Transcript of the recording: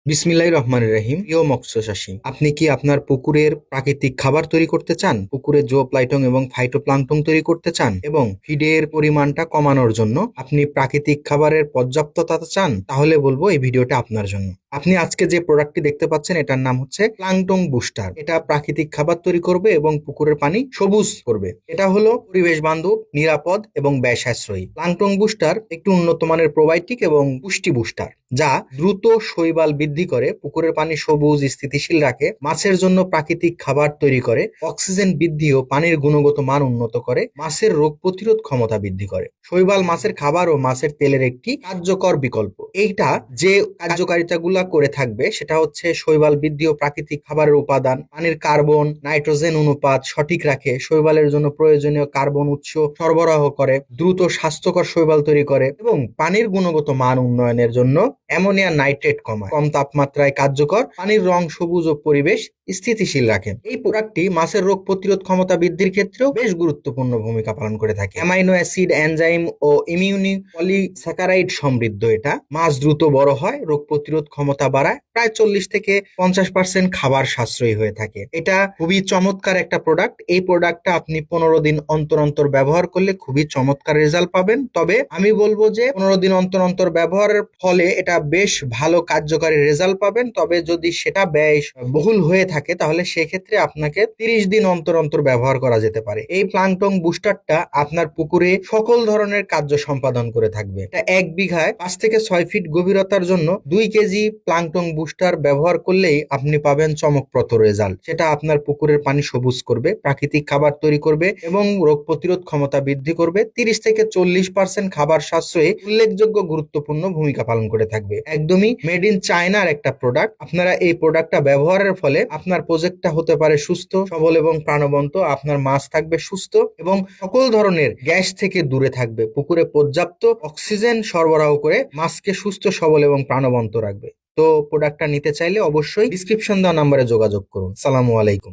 বিসমিল্লাহির রহমানির রহিম। প্রিয় মৎস্য চাষী, আপনি কি আপনার পুকুরের প্রাকৃতিক খাবার তৈরি করতে চান? পুকুরে জোপ্লাইটন এবং ফাইটোপ্লাঙ্কটন তৈরি করতে চান এবং ফিডের পরিমাণটা কমানোর জন্য আপনি প্রাকৃতিক খাবারের পর্যাপ্ততা চান? তাহলে বলবো এই ভিডিওটা আপনার জন্য। আপনি আজকে যে প্রোডাক্টটি দেখতে পাচ্ছেন এটার নাম হচ্ছে প্লাঙ্কটন বুস্টার। এটা প্রাকৃতিক খাবার তৈরি করবে এবং পুকুরের পানি সবুজ করবে। এটা হলো পরিবেশ বান্ধব, নিরাপদ এবং ব্যয় সাশ্রয়ী। প্লাঙ্কটন বুস্টার একটি উন্নত মানের প্রোবায়োটিক এবং পুষ্টি বুস্টার, যা দ্রুত শৈবাল বৃদ্ধি করে, পুকুরের পানি সবুজ স্থিতিশীল রাখে, মাছের জন্য প্রাকৃতিক খাবার তৈরি করে, অক্সিজেন বৃদ্ধি ও পানির গুণগত মান উন্নত করে, মাছের রোগ প্রতিরোধ ক্ষমতা বৃদ্ধি করে। শৈবাল মাছের খাবার ও মাছের তেলের একটি কার্যকর বিকল্প। এইটা যে কার্যকারিতাগুলা করে থাকবে সেটা হচ্ছে শৈবাল বৃদ্ধি ও প্রাকৃতিক খাবারের উপাদান, পানির কার্বন নাইট্রোজেন অনুপাত সঠিক রাখে, শৈবালের জন্য প্রয়োজনীয় কার্বন উৎস সরবরাহ করে, দ্রুত স্বাস্থ্যকর শৈবাল তৈরি করে এবং পানির গুণগত মান উন্নয়নের জন্য অ্যামোনিয়া নাইট্রেট কমায়, কম তাপমাত্রায় কার্যকর, পানির রং সবুজ ও পরিবেশ স্থিতিশীল রাখে। এই প্রোডাক্টটি মাছের রোগ প্রতিরোধ ক্ষমতা বৃদ্ধির ক্ষেত্রেও বেশ গুরুত্বপূর্ণ ভূমিকা পালন করে থাকে। অ্যামাইনো অ্যাসিড, এনজাইম ও ইমিউনি পলিস্যাকারাইড সমৃদ্ধ এটা। মাছ দ্রুত বড় হয়, রোগ প্রতিরোধ ক্ষমতা বাড়ায়, প্রায় 40 থেকে 50% খাবার সাশ্রয়ী হয়ে থাকে। এটা খুবই চমৎকার একটা প্রোডাক্ট। এই প্রোডাক্টটা আপনি 15 দিন অন্তর অন্তর ব্যবহার করলে খুবই চমৎকার রেজাল্ট পাবেন। তবে আমি বলবো যে 15 দিন অন্তর অন্তর ব্যবহারের ফলে এটা বেশ ভালো কার্যকারী রেজাল্ট পাবেন। তবে যদি সেটা ব্যয় বহুল হয়ে থাকে তাহলে সেক্ষেত্রে আপনাকে 30 দিন অন্তর অন্তর ব্যবহার করা যেতে পারে। এই প্লাঙ্কটন বুস্টারটা আপনার পুকুরে সকল ধরনের কার্য সম্পাদন করে থাকবে। এটা 1 বিঘায় 5 থেকে 6 ফিট গভীরতার জন্য 2 কেজি প্লাঙ্কটন বুস্টার ব্যবহার করলেই আপনি পাবেন চমকপ্রদ রেজাল্ট। সেটা আপনার পুকুরের পানি সবুজ করবে, প্রাকৃতিক খাবার তৈরি করবে এবং রোগ প্রতিরোধ ক্ষমতা বৃদ্ধি করবে। 30 থেকে 40% খাবার সাশ্রয়ে উল্লেখযোগ্য গুরুত্বপূর্ণ ভূমিকা পালন করে থাকবে। একদমই মেড ইন চায়নার একটা প্রোডাক্ট। আপনারা এই প্রোডাক্টটা ব্যবহারের ফলে আপনার প্রজেক্টটা হতে পারে সুস্থ, সবল এবং প্রাণবন্ত। আপনার মাছ থাকবে সুস্থ এবং সকল ধরনের গ্যাস থেকে দূরে থাকবে। পুকুরে পর্যাপ্ত অক্সিজেন সরবরাহ করে মাছকে সুস্থ, সবল এবং প্রাণবন্ত রাখবে। তো প্রোডাক্টটা নিতে চাইলে অবশ্যই ডিসক্রিপশন দেওয়া নাম্বারে যোগাযোগ করুন। সালামু আলাইকুম।